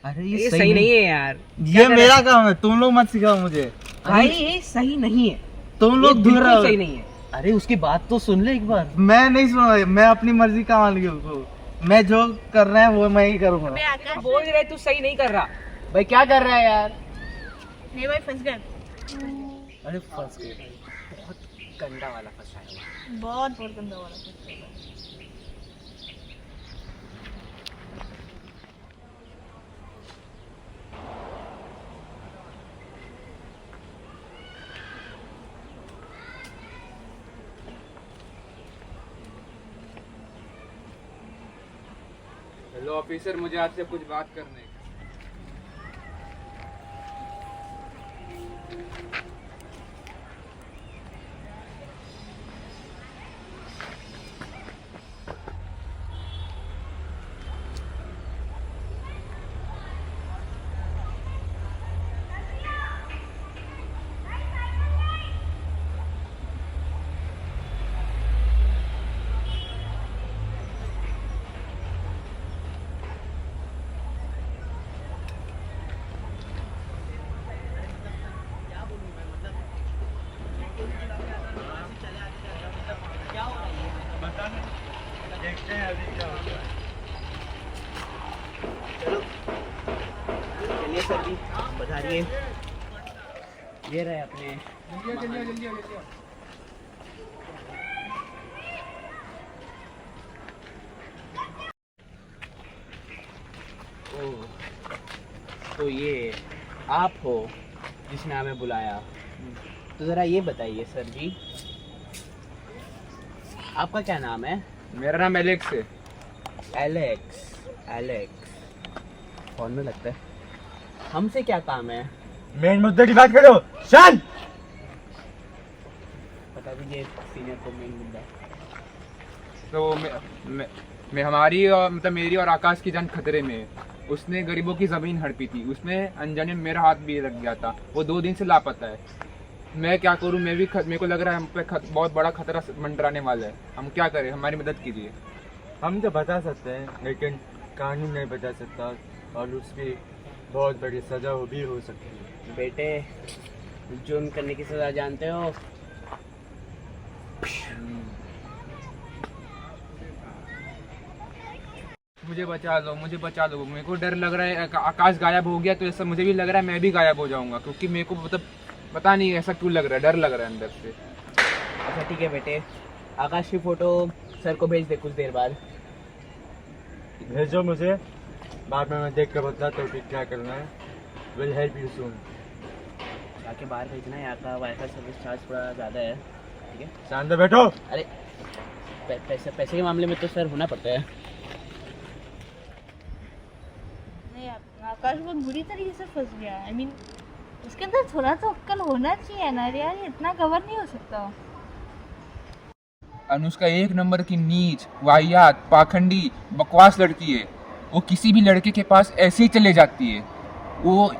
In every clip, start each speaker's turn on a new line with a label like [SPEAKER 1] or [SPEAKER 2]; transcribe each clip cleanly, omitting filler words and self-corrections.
[SPEAKER 1] अरे
[SPEAKER 2] ये सही नहीं है यार।
[SPEAKER 1] ये मेरा काम है, तुम लोग मत सिखाओ मुझे।
[SPEAKER 2] भाई ये सही नहीं है,
[SPEAKER 1] तुम
[SPEAKER 2] ये
[SPEAKER 1] लोग दूर
[SPEAKER 2] बिल्कुल
[SPEAKER 1] रहो।
[SPEAKER 2] सही नहीं है।
[SPEAKER 3] अरे उसकी बात तो सुन ले एक बार।
[SPEAKER 1] मैं नहीं सुना, मैं अपनी मर्जी का मालिक हूँ। मैं जो कर रहा है वो मैं ही करूँगा।
[SPEAKER 4] अबे आकाश
[SPEAKER 2] बोल रहे तू सही नहीं कर रहा।
[SPEAKER 3] भाई क्या कर रहा है यार?
[SPEAKER 4] नहीं भाई फंस गए,
[SPEAKER 3] अरे फंस गए।
[SPEAKER 2] बहुत गंदा वाला फंसा है।
[SPEAKER 4] बहुत बहुत गंदा वाला फंस गया।
[SPEAKER 5] हेलो ऑफिसर, मुझे आपसे कुछ बात करनी है।
[SPEAKER 1] देखते हैं अभी क्या होता है।
[SPEAKER 2] चलिए सर जी, बताइए। ये रहे अपने। ओह, तो ये आप हो जिसने हमें बुलाया। तो ज़रा ये बताइए सर जी, आपका क्या नाम है?
[SPEAKER 5] मेरा नाम एलेक्स है।
[SPEAKER 2] एलेक्स। एलेक्स कौन में लगता है। हमसे क्या काम है?
[SPEAKER 1] मेन मुद्दे की बात करो। शांत।
[SPEAKER 2] बता दीजिए सीनियर को मेन मुद्दा।
[SPEAKER 5] तो मैं हमारी और मतलब मेरी और आकाश की जान खतरे में है। उसने गरीबों की ज़मीन हड़पी थी, उसने अनजाने में मेरा हाथ भी लग गया था। वो 2 दिन से लापता है। मैं क्या करूं, मेरे को लग रहा है हम पे बहुत बड़ा खतरा मंडराने वाला है। हम क्या करें, हमारी मदद कीजिए।
[SPEAKER 1] हम तो बता सकते हैं लेकिन कानून नहीं बता सकता, और उसकी बहुत बड़ी सजा भी हो सकती है।
[SPEAKER 2] बेटे, जुर्म करने की सजा जानते हो?
[SPEAKER 5] मुझे बचा लो, मुझे बचा लो। मेरे को डर लग रहा है, आकाश गायब हो गया तो ऐसा मुझे भी लग रहा है मैं भी गायब हो जाऊंगा, क्योंकि मेरे को मतलब पता नहीं ऐसा क्यों लग रहा है, डर लग रहा है अंदर से।
[SPEAKER 2] अच्छा ठीक है बेटे, आकाश की फोटो सर को भेज दे कुछ देर बाद।
[SPEAKER 1] भेजो मुझे, बाद में मैं देख कर बताता हूँ कि क्या करना है। Will help you soon.
[SPEAKER 2] जाके बाहर भेजना है, यहाँ का वाईफाई सर्विस चार्ज थोड़ा ज़्यादा है। ठीक है,
[SPEAKER 1] शांत बैठो।
[SPEAKER 2] अरे पैसे पैसे के मामले में तो सर होना पड़ता है।
[SPEAKER 4] नहीं आकाश बहुत बुरी तरीके से फंस गया। आई मीन उसके अंदर थोड़ा तो अक्कल होना चाहिए ना यार, ये इतना कवर नहीं हो सकता।
[SPEAKER 5] अनुष्का 1 नंबर की नीच, वाहियात, पाखंडी, बकवास लड़की है। वो किसी भी लड़के के पास ऐसे ही चले जाती है।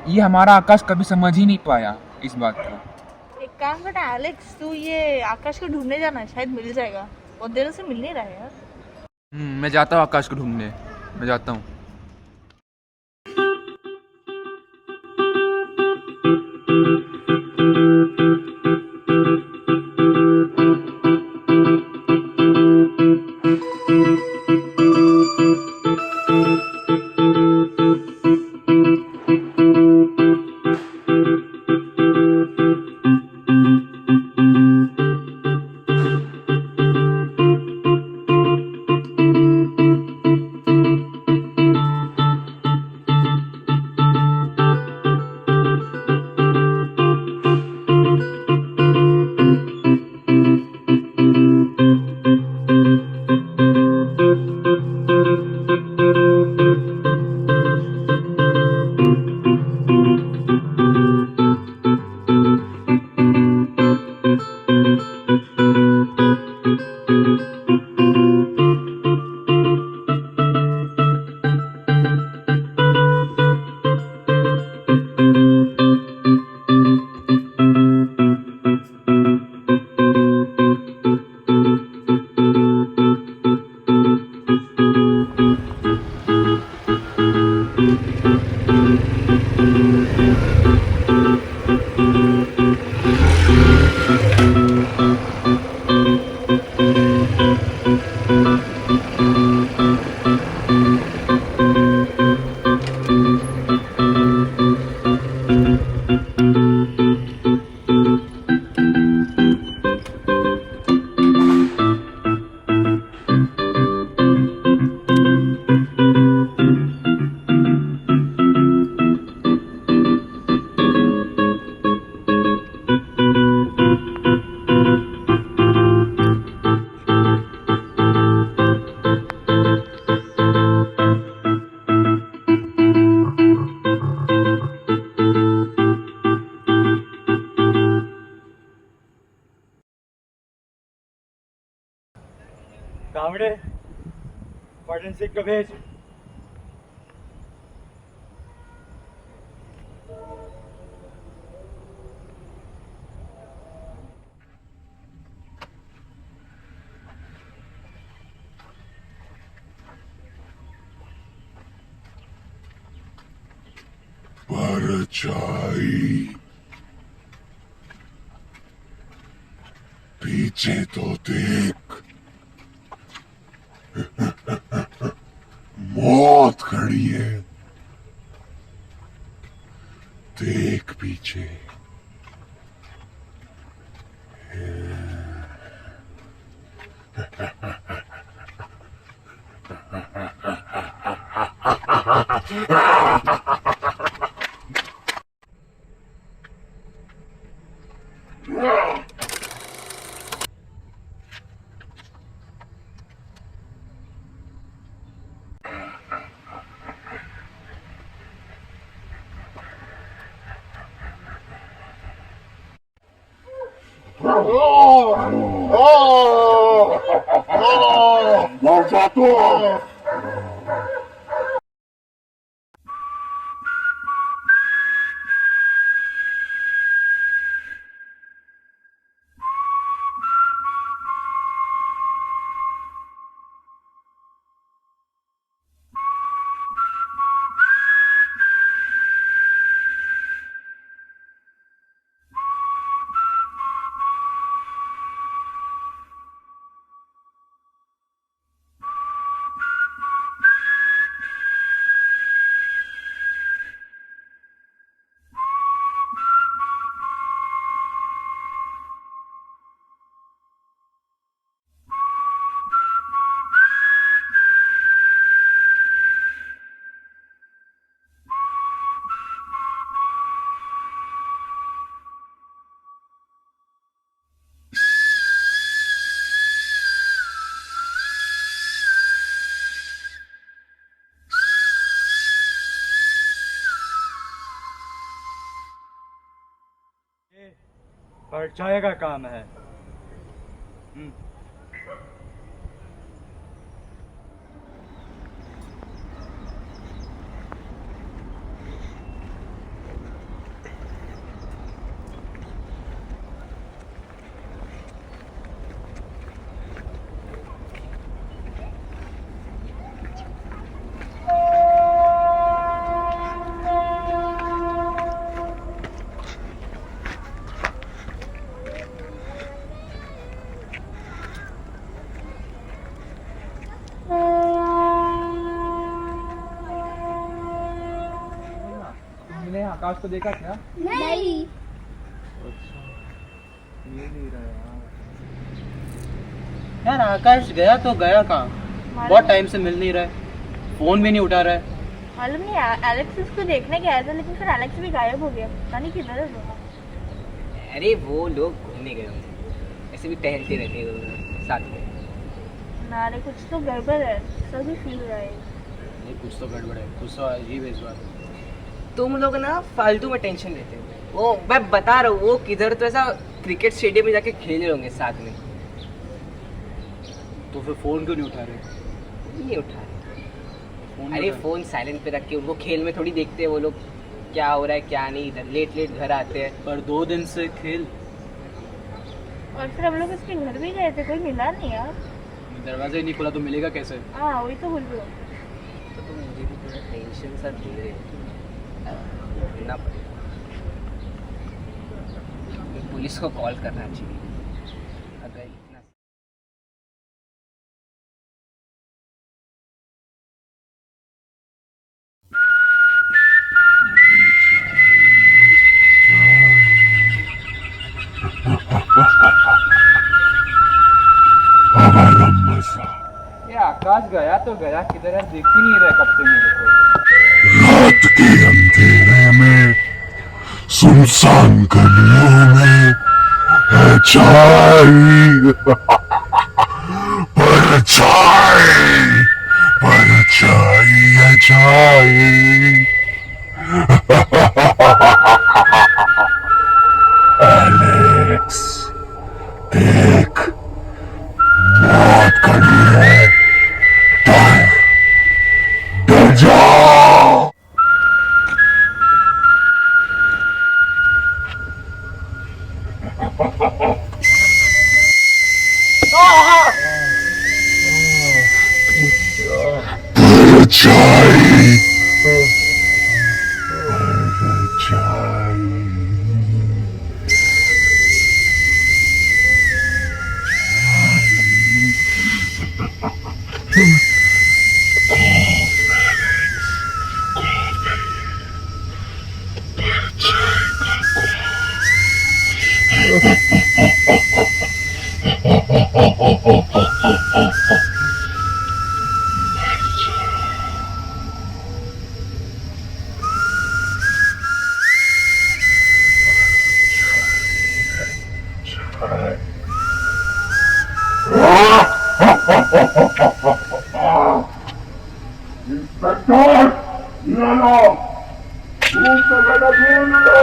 [SPEAKER 5] ये हमारा आकाश कभी समझ ही नहीं पाया इस बात को।
[SPEAKER 4] एक काम करना एलेक्स, तू ये आकाश को ढूंढने जाना, शायद मिल जाएगा। बहुत देर से मिल नहीं रहा है यार।
[SPEAKER 5] मैं जाता हूँ आकाश को ढूंढने, मैं जाता हूँ।
[SPEAKER 1] कावड़े फॉरेंसिक को भेज।
[SPEAKER 6] परछाई पीछे तो देख, मौत खड़ी है, देख पीछे। मर जा तू।
[SPEAKER 1] परछाई का काम है।
[SPEAKER 5] तुमने आकाश को देखा क्या?
[SPEAKER 4] नहीं।
[SPEAKER 5] अच्छा, ये नहीं रहा
[SPEAKER 3] यार आकाश गया तो गया कहाँ? बहुत टाइम से मिल नहीं रहा है, फोन भी नहीं उठा रहा है।
[SPEAKER 4] मालूम नहीं, एलेक्स उसको देखने गया था लेकिन फिर एलेक्स भी गायब हो गया, पता नहीं किधर है वो।
[SPEAKER 2] अरे वो लोग घूमने गए होंगे, ऐसे भी टहलते रहते हैं दोनों साथ में।
[SPEAKER 4] ना रे, कुछ तो गड़बड़ है, सभी फील रहा है।
[SPEAKER 3] नहीं कुछ तो गड़बड़ है, कुछ तो अजीब है इस बार।
[SPEAKER 2] तुम लोग ना फालतू में टेंशन लेते हो। वो मैं बता रहा हूँ, वो किधर तो ऐसा क्रिकेट स्टेडियम में जाके खेल रहे होंगे साथ में।
[SPEAKER 3] तो फिर फोन क्यों नहीं उठा रहे?
[SPEAKER 2] नहीं उठा
[SPEAKER 3] फोन
[SPEAKER 2] अरे फोन साइलेंट पे रख के उनको खेल में थोड़ी देखते हैं वो लोग क्या हो रहा है क्या नहीं। इधर लेट लेट घर आते हैं।
[SPEAKER 3] पर 2 दिन से खेल।
[SPEAKER 4] और फिर हम लोग उसके घर भी गए थे, कोई मिला नहीं यार।
[SPEAKER 3] दरवाजा ही नहीं खुला तो मिलेगा कैसे?
[SPEAKER 4] हाँ वही तो बोल रही हूँ।
[SPEAKER 2] तो मुझे भी थोड़ा टेंशन सा दे रहे हो। पुलिस को कॉल करना चाहिए।
[SPEAKER 5] आकाश गया तो गया किधर है, देख ही नहीं रहे कब से मेरे को।
[SPEAKER 6] रात के अंधेरे में सुनसान गलियों में है छाई परछाई परछाई है छाई। एलेक्स देख मौत खड़ी है, डर डर जाओ। परछाई परछाई। इंस्पेक्टर ये लो, धूप से ज्यादा ढूंढ लो।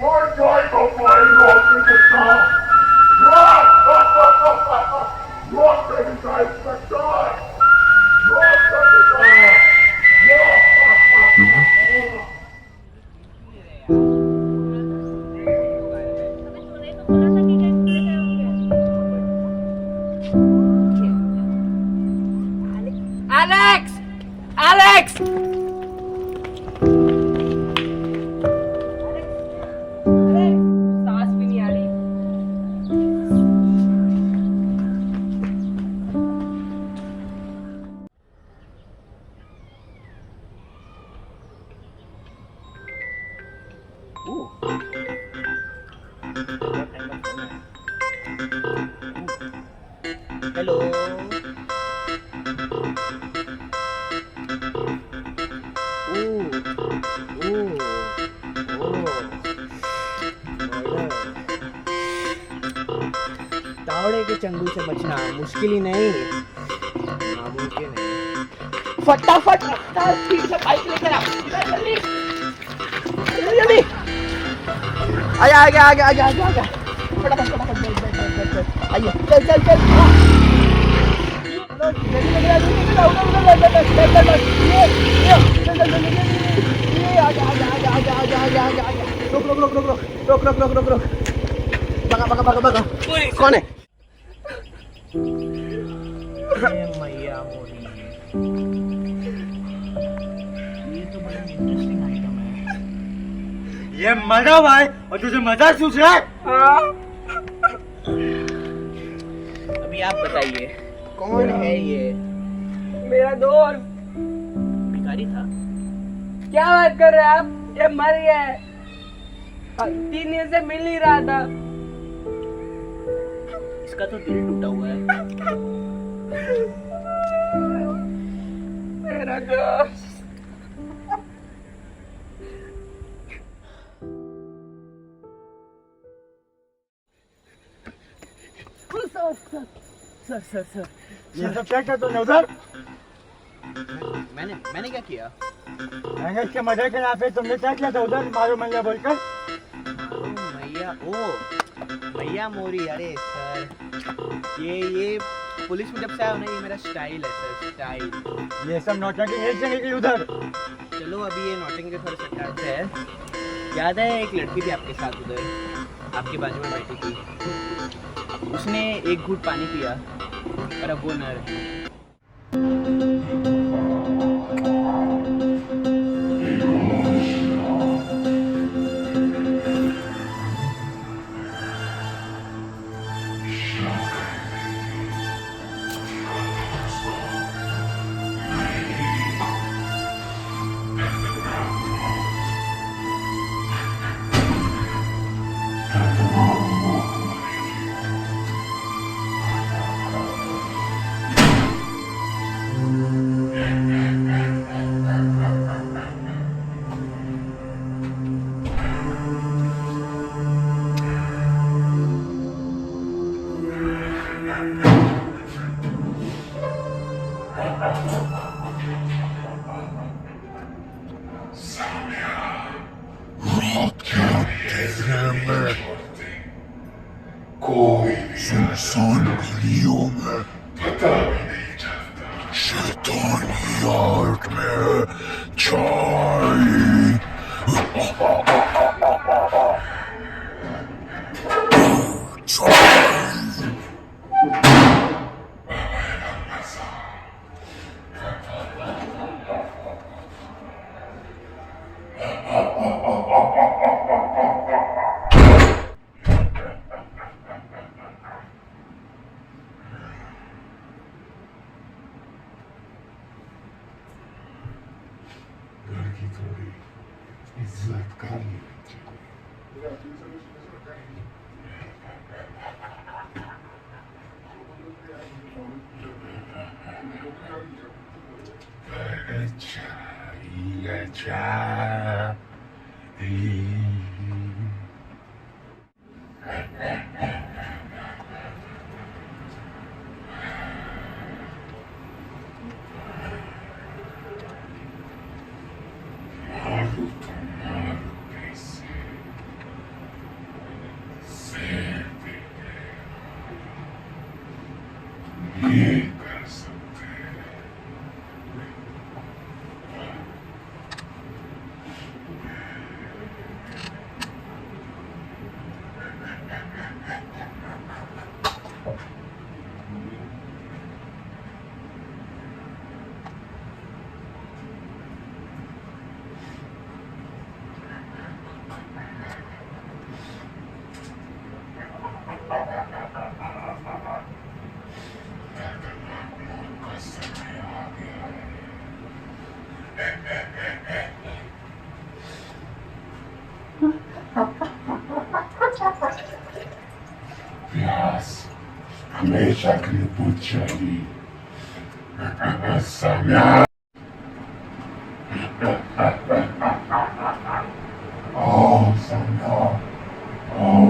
[SPEAKER 6] और joy को कोई रोक नहीं सकता। रोक देगा इंस्पेक्टर, रोक देगा।
[SPEAKER 4] हमें तूने तो बोला था कि कहीं जाओगे।
[SPEAKER 2] एलेक्स एलेक्स सांस भी नहीं आ रही। हेलो तावड़े के चंगुल से बचना मुश्किल ही नहीं, नामुमकिन है। फटाफट रफ्तार स्पीड से बाइक लेकर आ, जल्दी जल्दी। आया आगे आगे आगे आगे आगे, फटाफट फटाफट आइए, चल चल चल। कौन है? मैया मोरी, ये तो बड़ा इंटरेस्टिंग आइटम है।
[SPEAKER 1] ये मजा भाई, और तुझे मजा सूझ रहा है?
[SPEAKER 2] अभी आप बताइए कौन है ये?
[SPEAKER 7] मेरा दोस्त।
[SPEAKER 2] भिखारी था?
[SPEAKER 7] क्या बात कर रहे हैं आप? ये मर गया है, 3 दिन से मिल नहीं रहा था।
[SPEAKER 2] इसका तो दिल टूटा हुआ है।
[SPEAKER 7] मेरा दोस्त।
[SPEAKER 2] सर
[SPEAKER 1] ये सब क्या किया तूने उधर?
[SPEAKER 2] मैंने क्या किया?
[SPEAKER 1] मैंने इसके मजे के नाम पे तुमने क्या किया था उधर मारो मैया बोलकर?
[SPEAKER 2] मैया ओ मैया मोरी, अरे सर ये पुलिस में जब से आया ना, ये मेरा स्टाइल है सर, स्टाइल।
[SPEAKER 1] ये सब नौटंकी यही से निकली उधर।
[SPEAKER 2] चलो अभी ये नोटिंग के थोड़े से काटते हैं। याद है एक लड़की थी आपके साथ उधर, आपके बाजू में बैठी थी, उसने एक घूंट पानी पिया और अब वो न रही।
[SPEAKER 6] रात के अंधेरे में कोई सुनसान गलियों में पता भी नहीं चलता शैतानी आर्ट में छाई लड़की थोड़ी इज्जत कर ली ये कर सकते हैं प्यास हमेशा के लिए पूछ चाहिए समय आओ समय आओ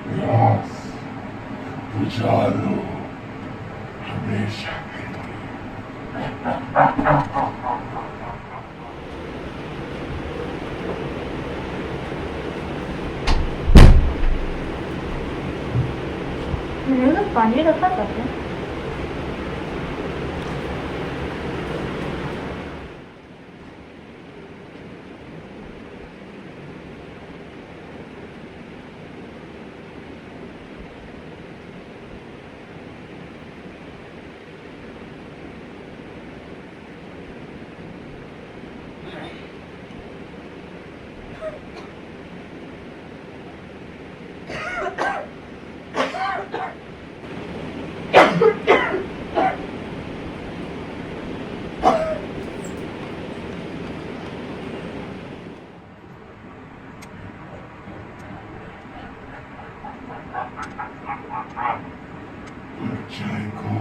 [SPEAKER 6] प्यास बुझा लो हमेशा के लिए
[SPEAKER 4] मैंने तो पानी रखा था क्या?
[SPEAKER 6] परछाई को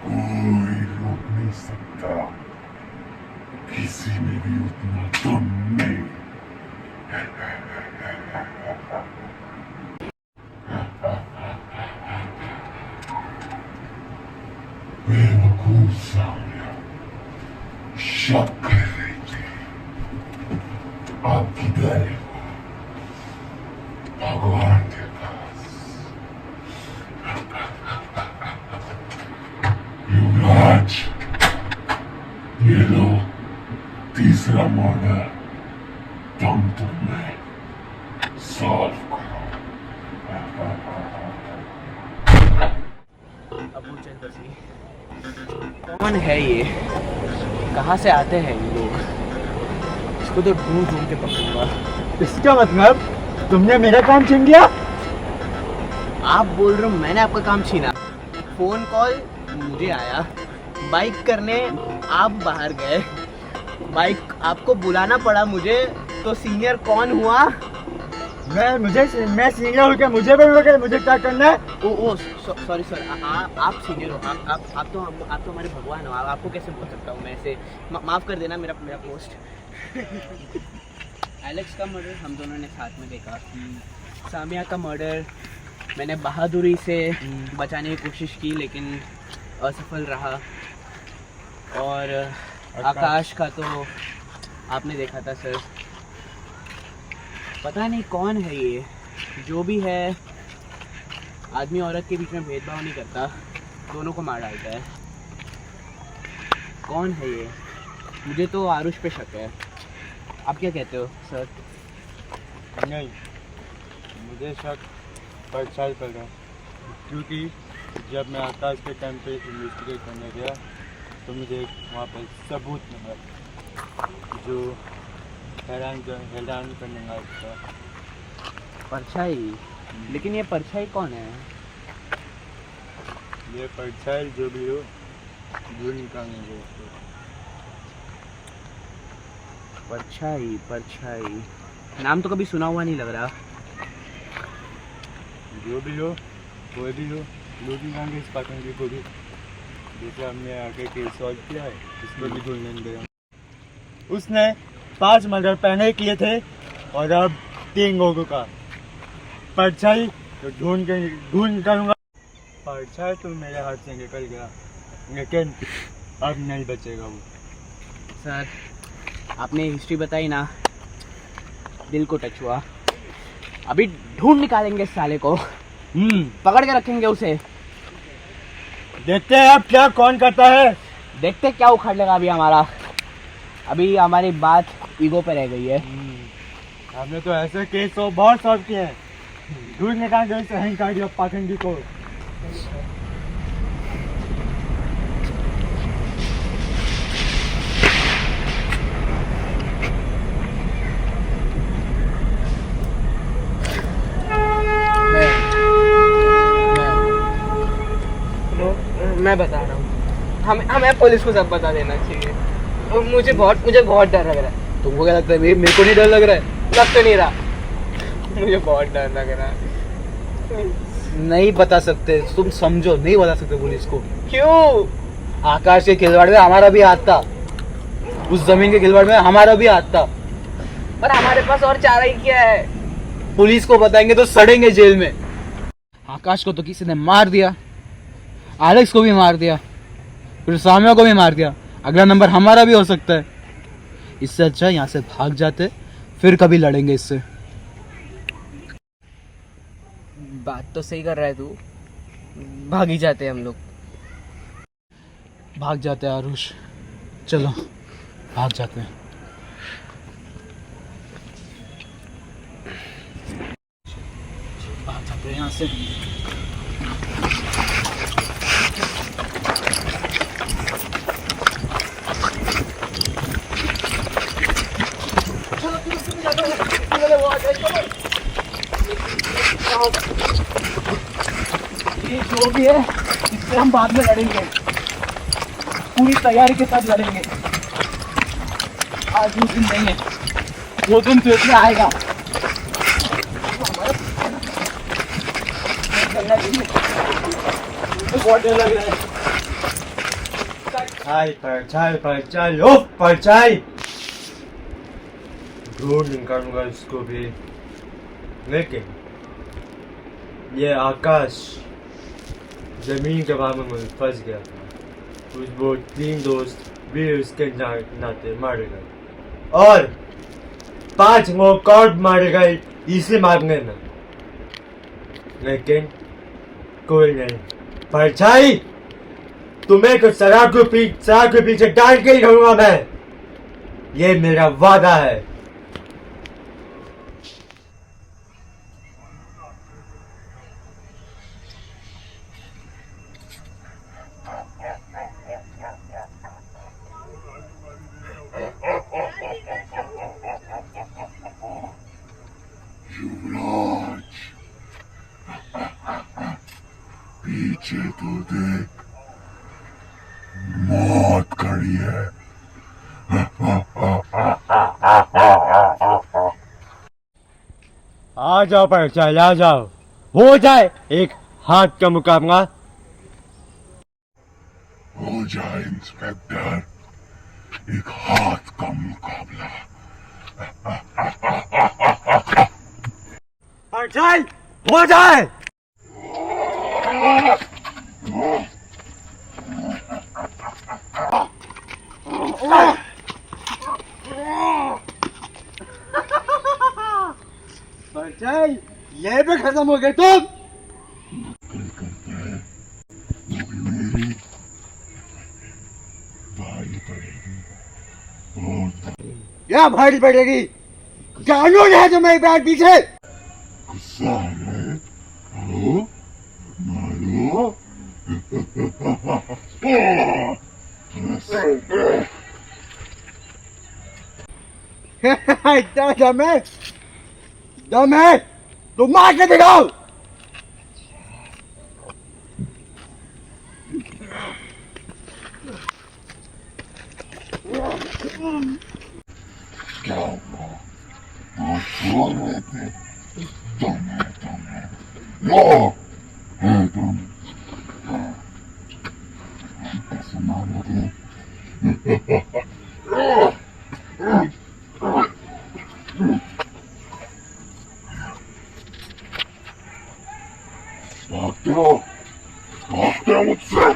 [SPEAKER 6] कोई रोक नहीं सकता किसी में भी उतना दम नहीं बेवकूफ सामने शक कर रही थी आप किधर है भगवान के पास युवराज ये लो तीसरा मर्डर तुम तुम्हें सॉल्व करो
[SPEAKER 2] अबू चंद सिंह कौन है ये? कहाँ से आते हैं ये लोग? इसको तो ढूंढ ढूंढ के पकड़ूंगा।
[SPEAKER 1] इसका मतलब तुमने मेरा काम छीन लिया?
[SPEAKER 2] आप बोल रहे हो मैंने आपका काम छीना? फोन कॉल मुझे आया, बाइक करने आप बाहर गए, बाइक आपको बुलाना पड़ा मुझे, तो सीनियर कौन हुआ?
[SPEAKER 1] मैं सीनियर हूँ क्या? मुझे भी मुझे क्या करना है?
[SPEAKER 2] ओ सॉरी सर, आप सीनियर हो, आप तो हमारे भगवान हो, आपको कैसे बोल सकता हूँ मैं ऐसे? माफ़ कर देना मेरा पोस्ट। एलेक्स का मर्डर हम दोनों ने साथ में देखा, सामिया का मर्डर मैंने बहादुरी से बचाने की कोशिश की, लेकिन असफल रहा। और आकाश का तो आपने देखा था सर। पता नहीं कौन है ये, जो भी है आदमी औरत के बीच में भेदभाव नहीं करता, दोनों को मार डालता है। कौन है ये? मुझे तो आरुष पे शक है। आप क्या कहते हो सर?
[SPEAKER 1] नहीं, मुझे शक परछाई पर है, क्योंकि जब मैं आकाश के टाइम पे इन्वेस्टिगेट करने गया तो मुझे वहाँ पर सबूत मिला जो हैरान करने लायक था।
[SPEAKER 2] परछाई? लेकिन ये परछाई कौन है?
[SPEAKER 1] ये परछाई जो भी हो, ढूंढ निकालेंगे उसको।
[SPEAKER 2] परछाई परछाई, नाम तो कभी सुना हुआ नहीं लग रहा।
[SPEAKER 1] जो भी हो, कोई भी हो, ढूंढ निकालेंगे इस पाखंडी को भी। जैसे हमने आगे केस सॉल्व किया है, इसको भी ढूंढने गया। उसने 5 मर्डर पहले किए थे और अब 3 लोगों का। परछाई तो ढूंढ निकालूंगा। परछाई तो मेरे हाथ से निकल गया, लेकिन अब नहीं बचेगा वो।
[SPEAKER 2] सर आपने हिस्ट्री बताई ना, दिल को टच हुआ। अभी ढूंढ निकालेंगे इस साले को, पकड़ के रखेंगे उसे।
[SPEAKER 1] देखते हैं अब क्या कौन करता है।
[SPEAKER 2] देखते क्या उखाड़ लेगा अभी हमारा। अभी हमारी बात ईगो पे रह गई है।
[SPEAKER 1] हमने तो ऐसे केस तो बहुत सॉल्व किए हैं। ढूंढ निकालेंगे इस अहंकारी और पाखंडी को।
[SPEAKER 7] मैं बता रहा हूँ, हमें पुलिस को सब बता देना चाहिए। और मुझे बहुत डर लग रहा है।
[SPEAKER 3] तुमको क्या लगता है? मेरे को नहीं डर लग रहा है?
[SPEAKER 7] लग तो नहीं रहा, मुझे बहुत डर लग रहा है।
[SPEAKER 3] नहीं बता सकते, तुम समझो, नहीं बता सकते पुलिस को।
[SPEAKER 7] क्यों?
[SPEAKER 3] आकाश के खिलवाड़ में हमारा भी हाथ था, उस जमीन के खिलवाड़ में हमारा भी हाथ था।
[SPEAKER 7] पर हमारे पास और चारा ही क्या है?
[SPEAKER 3] पुलिस को बताएंगे तो सड़ेंगे जेल में। आकाश को तो किसी ने मार दिया, एलेक्स को भी मार दिया, फिर साम्या को भी मार दिया। अगला नंबर हमारा भी हो सकता है। इससे अच्छा यहाँ से भाग जाते, फिर कभी लड़ेंगे इससे।
[SPEAKER 7] बात तो सही कर रहा है तू, भाग ही जाते हैं हम लोग।
[SPEAKER 3] भाग जाते हैं आरुष, चलो भाग जाते हैं। भाग जाते हैं यहाँ से। ये जो भी है इससे हम बाद में लड़ेंगे, पूरी तैयारी के साथ लड़ेंगे। आज वो दिन नहीं है, वो दिन तो इसमें आएगा। बहुत डर लग रहा है।
[SPEAKER 1] हाय परछाई, ओ परछाई। ढूंढ निकालूंगा इसको भी, लेकिन ये आकाश जमीन के बारे में फंस गया था। वो 3 दोस्त भी उसके नाते मारे गए और 5 लोग और मारे गए इसी मामले में, लेकिन कोई नहीं। परछाई, तुम्हें तो शराब के पीछे डाल के ही रहूंगा मैं, ये मेरा वादा है।
[SPEAKER 6] युवराज, पीछे तो देख, मौत खड़ी है।
[SPEAKER 1] आ जाओ परछाई, आ जाओ, हो जाए एक हाथ का मुकाबला।
[SPEAKER 6] हो जाए इंस्पेक्टर, एक हाथ का मुकाबला।
[SPEAKER 1] परछाई, हो जाए। खत्म हो गए तुम।
[SPEAKER 6] नकल करता है वो भी मेरी भारी पड़ेगी। और
[SPEAKER 1] क्या भारी पड़ेगी? कानून है तुम्हारे पैर पीछे।
[SPEAKER 6] गुस्सा आ रहा है? आओ मारो।
[SPEAKER 1] इतना दम है तो मार के दिखाओ।
[SPEAKER 6] क्या हुआ? वो बोल रहे थे दम है। लो है तुम कैसे मारोगे? भागते हो मुझसे।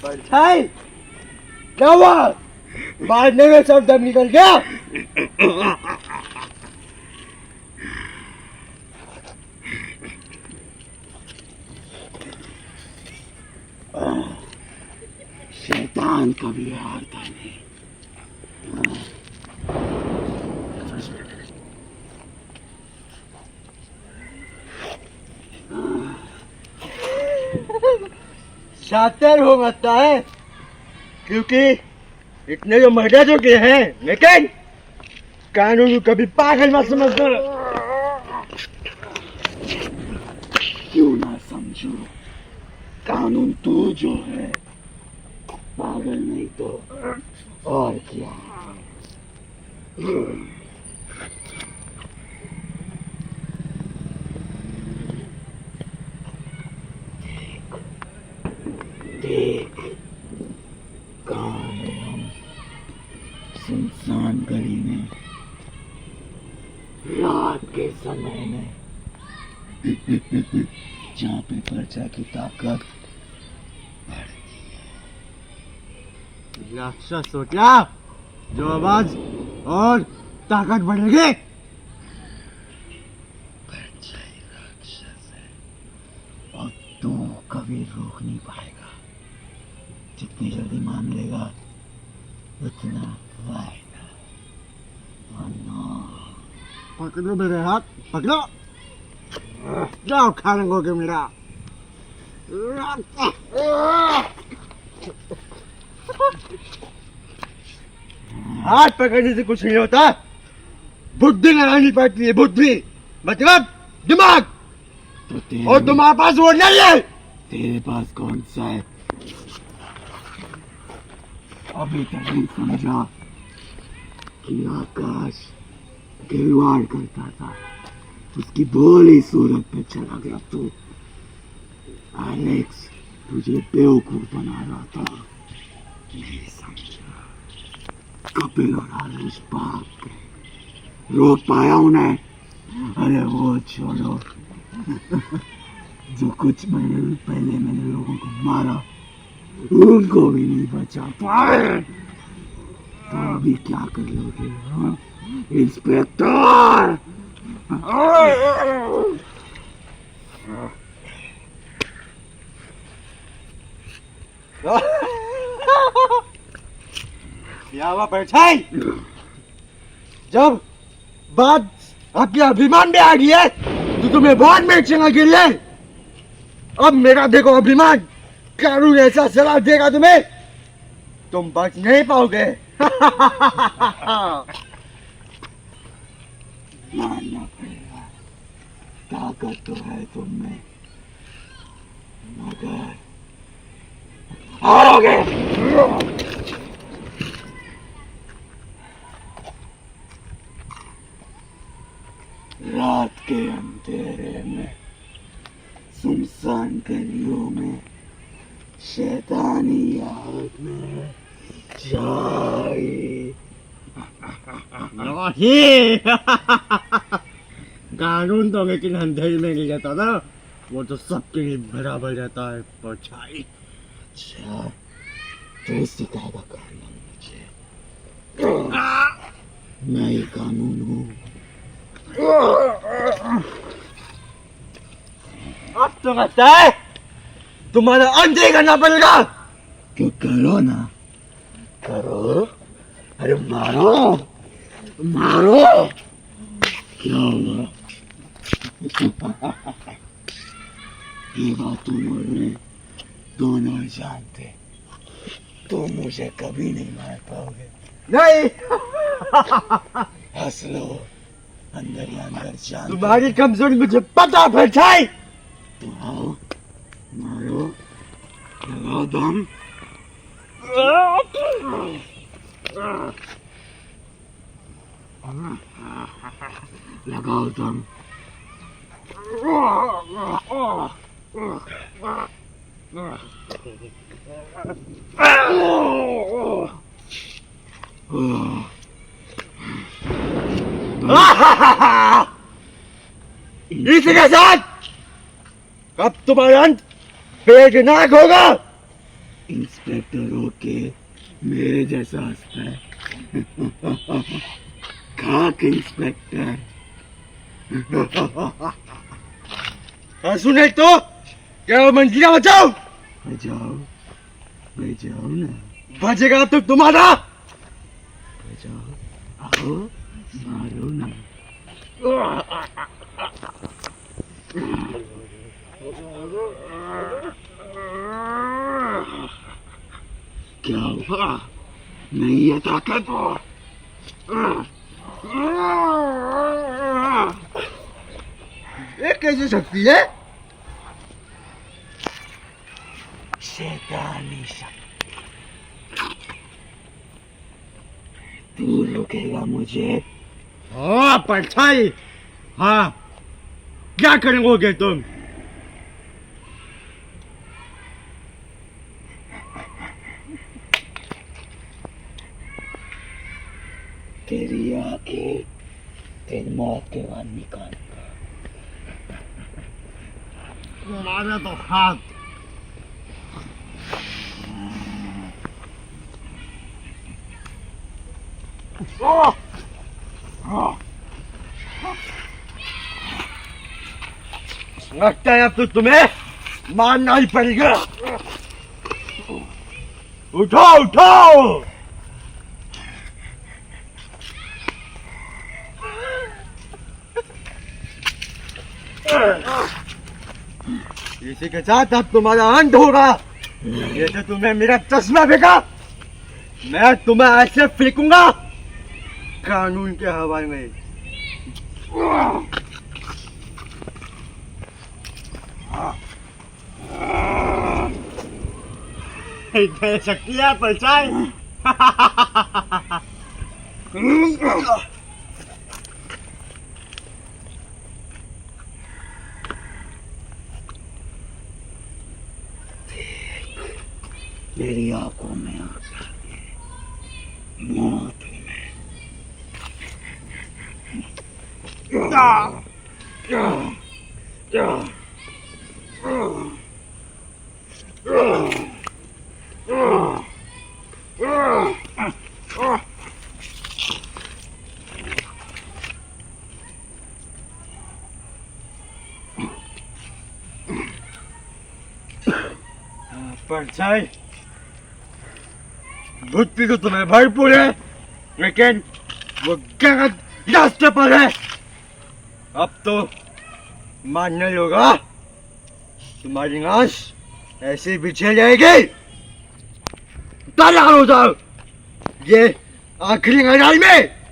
[SPEAKER 1] परछाई क्या हुआ? मारने में सब दम निकल गया। शैतान कभी हारता नहीं। शातिर हो लगता है क्योंकि इतने जो मर्डर जो किए हैं, लेकिन कानून को कभी पागल मत समझना। क्यों ना समझो, कानून तू जो है पागल नहीं तो और क्या। देख कहाँ है हम, सुनसान गली में रात के समय में, जहाँ पे पर्चा की ताकत बढ़ती है। राक्षस सोचा जो आवाज और ताकत बढ़ेगी, पर्चा ही राक्षस है और तू कभी रोक नहीं पाएगा। जितनी जल्दी मान लेगा उतना फायदा। पकड़ो मेरे हाथ, पकड़ो। जाओ खा रंगोगे मेरा। हाथ पकड़ने से कुछ नहीं होता, बुद्धि लगानी पड़ती है। बुद्धि मतलब दिमाग, और तुम्हारे पास वो नहीं है। तेरे पास कौन सा है? अभी तक नहीं समझा कि आकाश खिलवाड़ करता था, उसकी भोली सूरत पे चला गया तू। एलेक्स तुझे बेवकूफ बना रहा था, नहीं समझा। कपिल और आरुष भाग गए, रोक पाया उन्हें? अरे वो छोड़ो। जो कुछ महीने पहले मैंने लोगों को मारा उनको भी नहीं बचा पाए, तो अभी क्या कर लोगे हाँ? इंस्पेक्टर। क्या हुआ परछाई? जब बात आपके अभिमान में आ गई है तो तुम्हें बहुत बेचना गिर ले। अब मेरा देखो अभिमान, कानून ऐसा सलाह देगा तुम्हें, तुम बच नहीं पाओगे। मानना पड़ेगा, ताकत तो है तुम में, मगर हारोगे। रात के अंधेरे में, सुनसान गलियों में, शैतानी आग में जाए। नहीं। कानून तो लेकिन अंधेरे में नहीं रहता ना, वो तो सबके लिए बराबर रहता है परछाई। अच्छा तो सिखाएगा कानून मुझे।
[SPEAKER 6] मैं ही कानून हूँ।
[SPEAKER 1] अब तो लगता है तुम्हारा अंत ही करना पड़ेगा।
[SPEAKER 6] तो करो ना, करो। अरे मारो, मारो। क्या हुआ? ये बात तुम और मैं दोनों जानते, तुम मुझे कभी नहीं मार पाओगे।
[SPEAKER 1] नहीं,
[SPEAKER 6] हंस लो, अंदर ही अंदर जानते।
[SPEAKER 1] तुम्हारी कमजोरी मुझे पता परछाई।
[SPEAKER 6] तो आओ, मारो, लगाओ दम। लगाओ दम।
[SPEAKER 1] इसी के साथ अब तुम्हारा अंत बेगनाक होगा।
[SPEAKER 6] इंस्पेक्टर होके मेरे जैसा हंसता है। खाक इंस्पेक्टर।
[SPEAKER 1] सुने तो क्या मंजिला बचाओ।
[SPEAKER 6] बजाओ, बजाओ ना,
[SPEAKER 1] बचेगा तो तुम्हारा।
[SPEAKER 6] बजाओ, आओ, मारो ना। क्या हुआ? नहीं है ताकत।
[SPEAKER 1] ये कैसी शक्ति है?
[SPEAKER 6] शैतानी शक्ति। तू रोकेगा मुझे?
[SPEAKER 1] हाँ परछाई, हाँ क्या करोगे तुम?
[SPEAKER 6] तेरी आंखें तेरी मौत के बाद निकाल।
[SPEAKER 1] तुम्हारा तो हाथ। लगता है अब तो तुम्हें मारना ही पड़ेगा। उठो उठो। इसी के साथ अब तुम्हारा अंत होगा। जैसे तुम्हें मेरा चश्मा फेंका, मैं तुम्हें ऐसे फेंकूंगा कानून के हवाले में। इतने शक्ति है परछाई।
[SPEAKER 6] मेरी आंखों में आंखें, मौत
[SPEAKER 1] परछाई, बुद्धि तो तुम्हें भरपूर है, लेकिन वो गलत रास्ते पर है। अब तो मानने होगा, तुम्हारी लाश ऐसे बिछे जाएगी। तैयार हो जाओ, ये आखिरी लड़ाई में।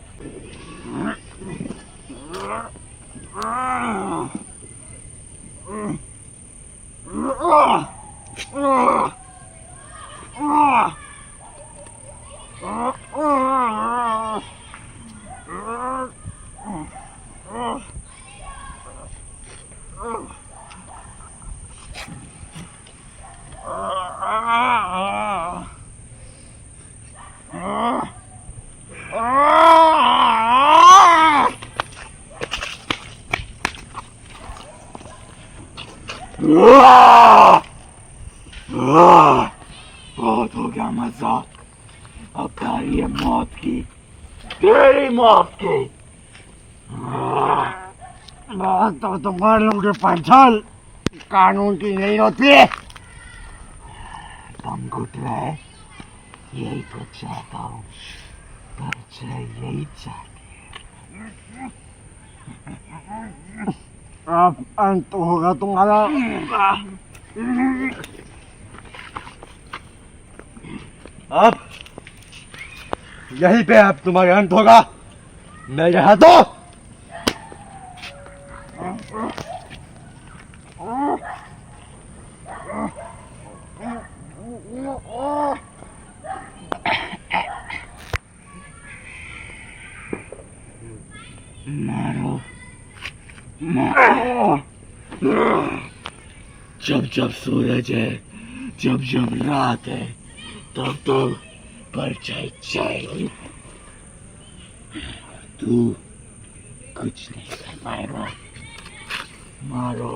[SPEAKER 6] बहुत हो गया मजाक, अब बारी है मौत की। तेरी मौत की बात तो तुम्हारे लोगों के पहचान कानून की नहीं होती है। तुम घुट रहे यही तो चाहता हूँ, परिचय यही चाहती है। अब अंत होगा तुम्हारा।
[SPEAKER 1] अब यहीं पे अब तुम्हारा अंत होगा मेरे हाथों।
[SPEAKER 6] मारो मारो, जब जब सूरज है, जब जब रात है, तब तब परछाई चाहिए। तू कुछ नहीं कर पाएगा। मारो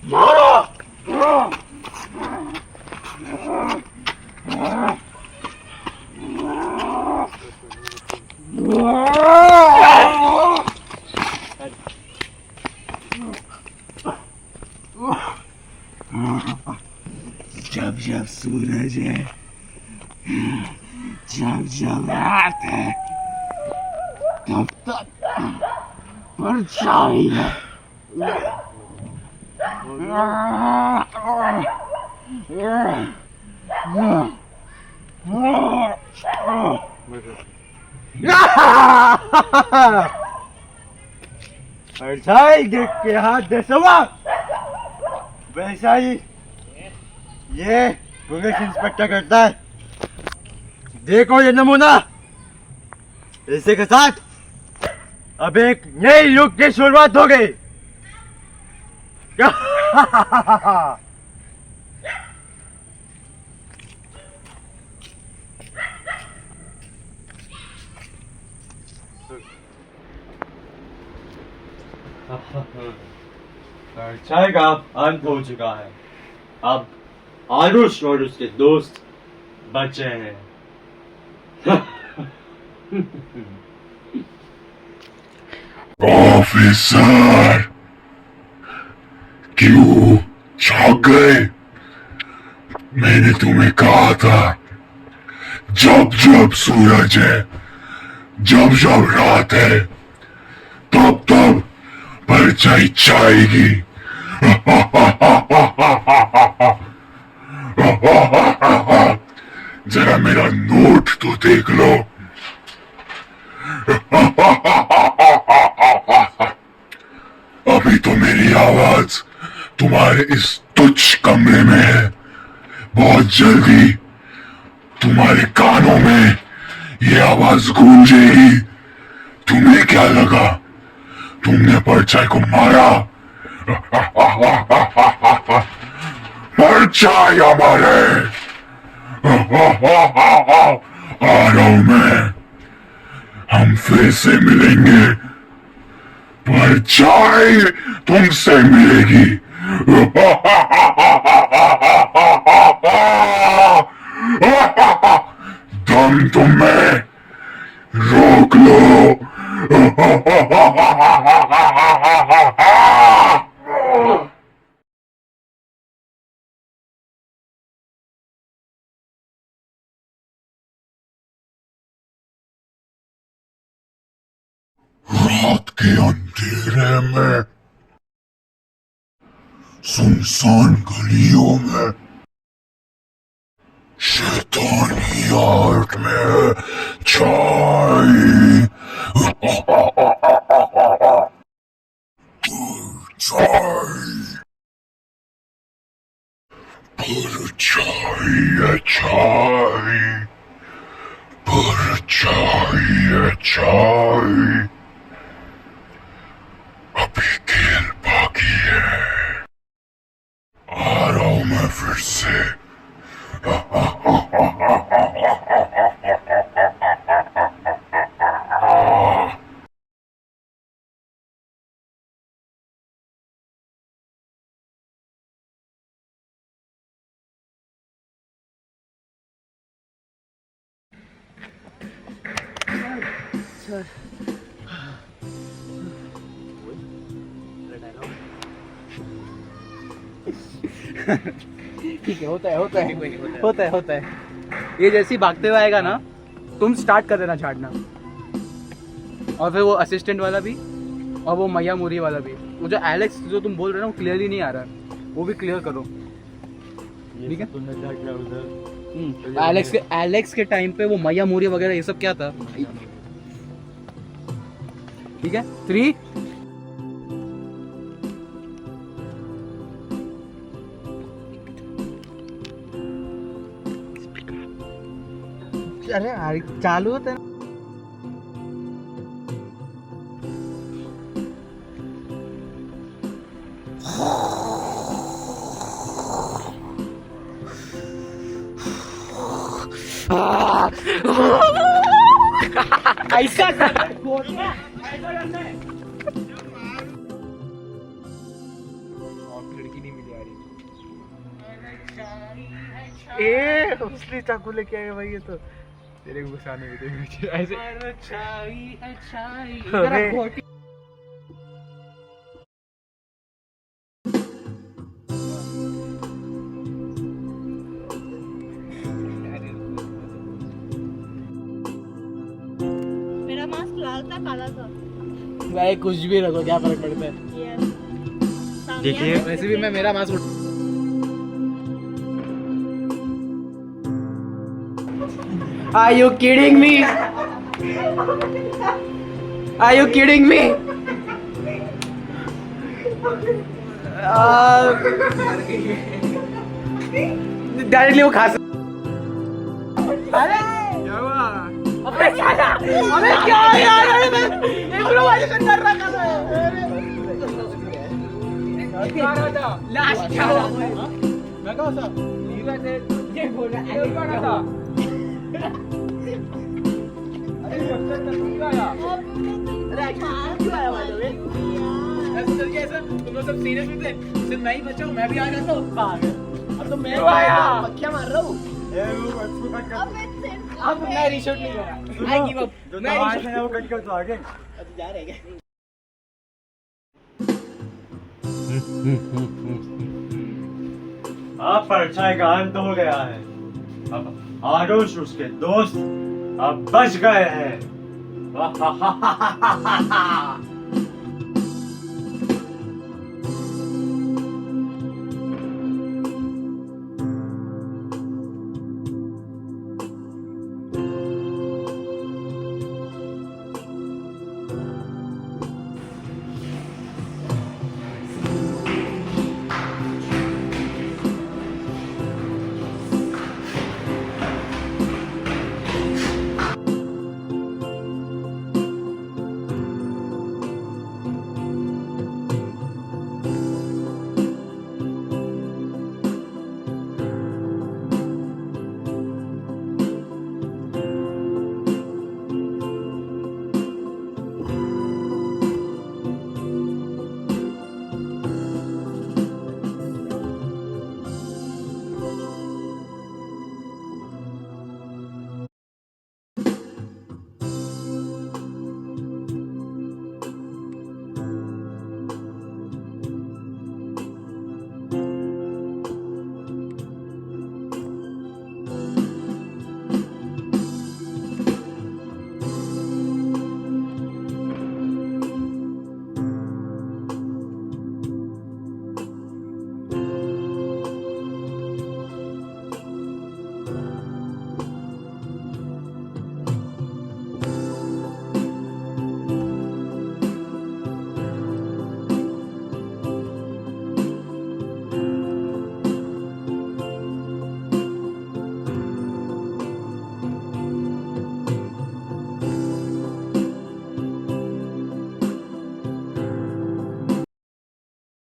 [SPEAKER 6] मारो। जब जब सूरज है, जब जब रात है, तब तक परछाई है।
[SPEAKER 1] परछाई देख के हाथ दे सवा, वैसा ही ये पुलिस इंस्पेक्टर करता है। देखो ये नमूना, इसी के साथ अब एक नई युग की शुरुआत हो गई। परछाई का अंत हो चुका है। अब आरुष और उसके दोस्त बचे हैं।
[SPEAKER 6] ऑफिसर, क्यों छाग गए? मैंने तुम्हें कहा था, जब जब सूरज है, जब जब रात है, तब तब परछाई छाएगी। जरा मेरा नोट तो देख लो। अभी तो मेरी आवाज तुम्हारे इस तुच्छ कमरे में है, बहुत जल्दी तुम्हारे कानों में ये आवाज गूंजेगी। तुम्हें क्या लगा तुमने परछाई को मारा? परछाई हमारे। आ रहा हूं मैं, हम फिर से मिलेंगे। परछाई तुमसे मिलेगी। दम तुम्हें रोक लो। रात के अंधेरे में, सुनसान गलियों में, शैतानी आर्ट में छाई। परछाई अभी खेल बाकी है। आ रहा हूं मैं फिर से।
[SPEAKER 2] सर ठीक है, होता है।
[SPEAKER 3] ये जैसे ही भागते हुए आएगा ना, तुम स्टार्ट कर देना झाड़ना, और फिर वो असिस्टेंट वाला भी और वो मैया मुरी वाला भी। वो जो एलेक्स जो तुम बोल रहे हो ना, वो क्लियरली नहीं आ रहा है, वो भी क्लियर करो। ठीक है,
[SPEAKER 1] तुमने क्या किया उधर?
[SPEAKER 3] एलेक्स के टाइम पे वो मैया मुरी वगैरह ये सब क्या था? ठीक है, 3 अरे चालू होता है।
[SPEAKER 2] ऐसा
[SPEAKER 5] लड़की नहीं मिली आ रही।
[SPEAKER 3] उसने चाकू लेके आए भाई, ये तो
[SPEAKER 5] तेरे को गुस्सा नहीं होते ऐसे।
[SPEAKER 4] मेरा मास्क लाल था काला था।
[SPEAKER 3] भाई कुछ भी रखो, क्या फर्क पड़ता है?
[SPEAKER 1] देखिए,
[SPEAKER 3] वैसे भी मैं मेरा mask
[SPEAKER 2] Are you kidding me? Are you kidding me? Directly वो खा
[SPEAKER 5] क्या हुआ?
[SPEAKER 2] अबे क्या यार, इम्प्रोवाइजेशन कर रहा था।
[SPEAKER 5] क्या रहा था?
[SPEAKER 2] लास्ट क्या हुआ?
[SPEAKER 3] मैं कहा था
[SPEAKER 2] ये बोल रहा है
[SPEAKER 5] क्या रहा था?
[SPEAKER 2] क्यों आया भाई ऐसा तुम लोग सब सीरियस में थे, सिर्फ मैं ही बचा हूँ, मैं भी आ गया तो अब तो मैं आया मक्खियाँ मार रहा हूँ। अब मैं रीशूट नहीं कर रहा, आई गिव अप।
[SPEAKER 1] जो तमाश है वो कट कर तो आगे।
[SPEAKER 2] अब जा रहे हैं
[SPEAKER 1] अब परछाई का अंत हो गया है। अब आरुष उसके दोस्त अब बच गए हैं।